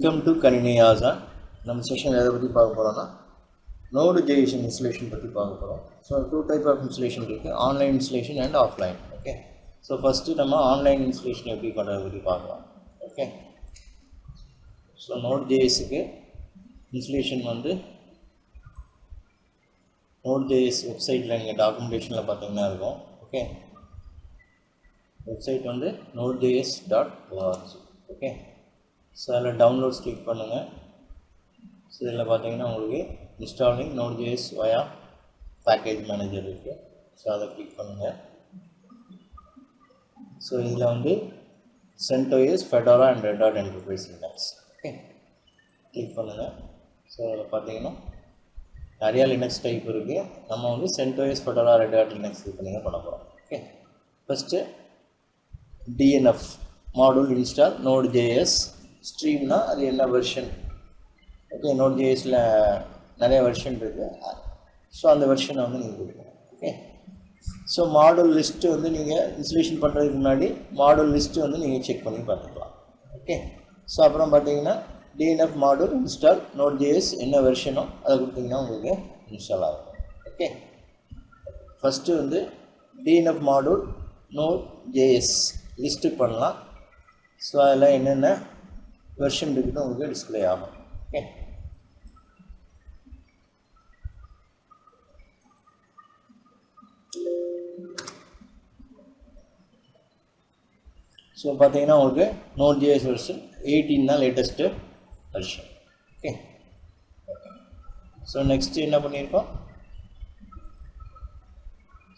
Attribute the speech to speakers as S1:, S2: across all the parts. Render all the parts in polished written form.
S1: Welcome to Kaniniyaza. நம்ம session எதை பற்றி பார்க்க போகிறோம்னா NodeJS இன்ஸ்டலேஷன் பற்றி பார்க்க போகிறோம். So two type of installation இருக்குது, online installation and offline. Okay, so first நம்ம ஆன்லைன் இன்ஸ்டலேஷன் எப்படி பண்ணுறதை பற்றி பார்க்கலாம். ஓகே, ஸோ NodeJSக்கு இன்ஸ்டலேஷன் வந்து NodeJS வெப்சைட்டில் நீங்கள் டாக்குமெண்டேஷனில் பார்த்தீங்கன்னா இருக்கும். ஓகே, வெப்சைட் வந்து nodejs.org. ஓகே, ஸோ அதில் டவுன்லோட்ஸ் கிளிக் பண்ணுங்கள். ஸோ இதில் பார்த்தீங்கன்னா உங்களுக்கு installing NodeJS via package manager இருக்குது. ஸோ அதை கிளிக் பண்ணுங்கள். ஸோ இதில் வந்து CentOS, Fedora and Red Hat Enterprise Linux. Okay, click பண்ணுங்கள். ஸோ அதில் பார்த்தீங்கன்னா நிறையா லினக்ஸ் டைப் இருக்குது. நம்ம வந்து CentOS, Fedora, Red Hat Linux இது பண்ணி பண்ண போகிறோம். Okay, first DNF module install NodeJS ஸ்ட்ரீம்னா அது என்ன வெர்ஷன். ஓகே, NodeJSல நிறைய வெர்ஷன் இருக்குது. ஸோ அந்த வெர்ஷனை வந்து நீங்கள் கொடுக்கணும். ஓகே, ஸோ மாடூல் லிஸ்ட்டு வந்து நீங்கள் இன்ஸ்டலேஷன் பண்ணுறதுக்கு முன்னாடி மாடூல் லிஸ்ட்டு வந்து நீங்கள் செக் பண்ணி பார்த்துக்கலாம். ஓகே, ஸோ அப்புறம் பார்த்தீங்கன்னா DNF மாடூல் இன்ஸ்டால் NodeJS என்ன வெர்ஷனோ அதை கொடுத்தீங்கன்னா உங்களுக்கு இன்ஸ்டால் ஆகும். ஓகே, ஃபஸ்ட்டு வந்து DNF மாடூல் NodeJS லிஸ்ட்டு பண்ணலாம். ஸோ அதில் என்னென்ன வெர்ஷன் இருக்குன்னு உங்களுக்கு டிஸ்பிளே ஆகும். ஓகே, ஸோ பார்த்தீங்கன்னா உங்களுக்கு NodeJS வெர்ஷன் 18 தான் latest version. Okay, so next என்ன பண்ணியிருக்கோம்,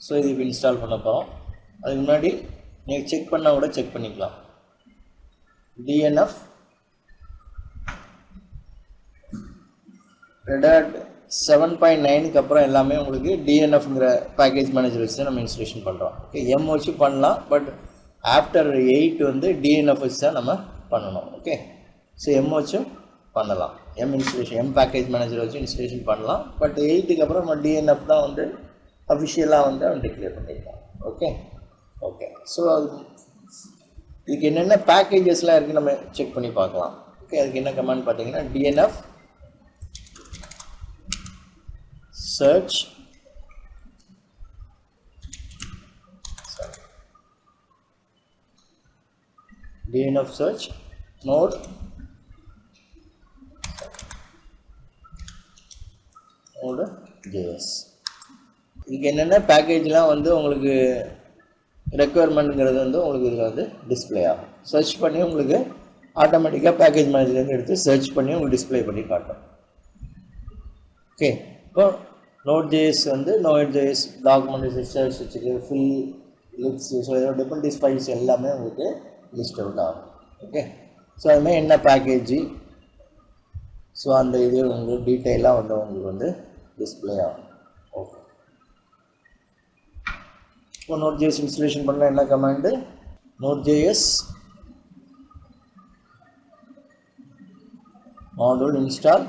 S1: ஸோ இது இப்போ இன்ஸ்டால் பண்ண போகிறோம். அதுக்கு முன்னாடி நீங்கள் செக் பண்ணால் கூட செக் பண்ணிக்கலாம். DNF Red Hat 7.9க்கு அப்புறம் எல்லாமே உங்களுக்கு DNFங்கிற பேக்கேஜ் மேனேஜர் வச்சு நம்ம இன்ஸ்டலேஷன் பண்ணுறோம். ஓகே, M வச்சு பண்ணலாம், பட் ஆஃப்டர் 8 வந்து DNF வச்சு தான் நம்ம பண்ணணும். ஓகே, ஸோ M வச்சும் பண்ணலாம், M installation M package manager வச்சு இன்ஸ்டலேஷன் பண்ணலாம். பட் 8க்கு அப்புறம் நம்ம DNF தான் வந்து அஃபிஷியலாக வந்து அவன் டிக்ளேர் பண்ணிக்கலாம். ஓகே ஓகே, ஸோ அது இதுக்கு என்னென்ன பேக்கேஜஸ்லாம் இருக்குது நம்ம செக் பண்ணி பார்க்கலாம். ஓகே, அதுக்கு என்ன கமாண்ட் பார்த்தீங்கன்னா DNF search DNF search NodeJS. இதுக்கு என்னென்ன பேக்கேஜ்லாம் வந்து உங்களுக்கு ரெக்குயர்மெண்ட்டுங்கிறது வந்து உங்களுக்கு இதில் வந்து டிஸ்பிளே ஆகும். சர்ச் பண்ணி உங்களுக்கு ஆட்டோமேட்டிக்காக பேக்கேஜ் மேனேஜர்லேருந்து எடுத்து சர்ச் பண்ணி உங்களுக்கு டிஸ்பிளே பண்ணி காட்டும். ஓகே, இப்போ NodeJS வந்து NodeJS டாக்குமெண்ட் சர்ச் வச்சுருக்கு, ஃபில் லிப்ஸ், ஸோ இதோட டிபெண்டன்ஸ் ஃபைல்ஸ் எல்லாமே உங்களுக்கு லிஸ்ட் அவுட் ஆகும். ஓகே, ஸோ அதுமாதிரி என்ன பேக்கேஜி, ஸோ அந்த இது உங்களுக்கு டீட்டெயிலாக வந்து உங்களுக்கு வந்து டிஸ்பிளே ஆகும். ஓகே, இப்போ NodeJS இன்ஸ்டலேஷன் பண்ண என்ன கமாண்டு, NodeJS மாடூல் இன்ஸ்டால்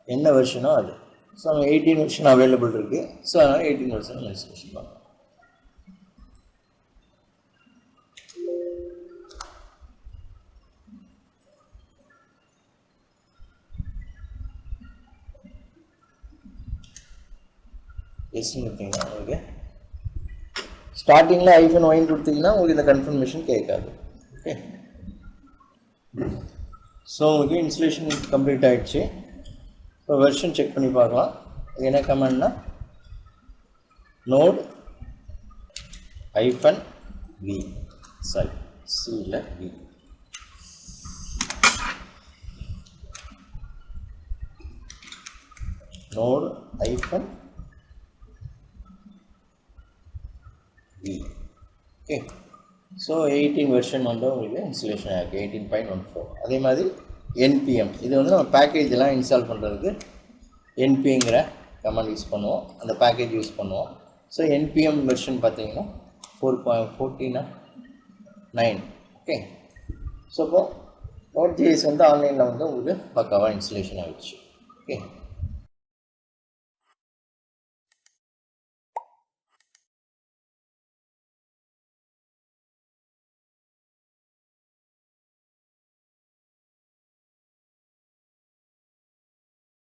S1: என்ன வெர்ஷனோ அது. ஸோ அங்கே 18 வெர்ஷன் அவைலபிள் இருக்குது. ஸோ அதனால் 18 வெர்ஷன் இன்ஸ்டலேஷன் பண்ணலாம். எஸ்ன்னு கொடுத்தீங்கன்னா உங்களுக்கு ஸ்டார்டிங்கில் -1 கொடுத்தீங்கன்னா உங்களுக்கு இந்த கன்ஃபர்மேஷன் கேட்காது. ஓகே, ஸோ உங்களுக்கு இன்ஸ்டலேஷன் கம்ப்ளீட் ஆகிடுச்சு. இப்போ வெர்ஷன் செக் பண்ணி பார்க்கலாம். என்ன கமெண்ட்னா node-v சாரி சியில் v node-v. Okay, so 18 version வந்து உங்களுக்கு இன்ஸ்டலேஷன் ஆகிருக்கு, 18.14. அதே மாதிரி NPM இது வந்து நம்ம பேக்கேஜெலாம் இன்ஸ்டால் பண்ணுறதுக்கு NPMங்கிற கமாண்ட் யூஸ் பண்ணுவோம், அந்த பேக்கேஜ் யூஸ் பண்ணுவோம். ஸோ NPM வெர்ஷன் பார்த்தீங்கன்னா 4.14.9. ஓகே, ஸோ இப்போது NodeJS வந்து ஆன்லைனில் வந்து உங்களுக்கு பக்காவாக இன்ஸ்டலேஷன் ஆகிடுச்சு. ஓகே.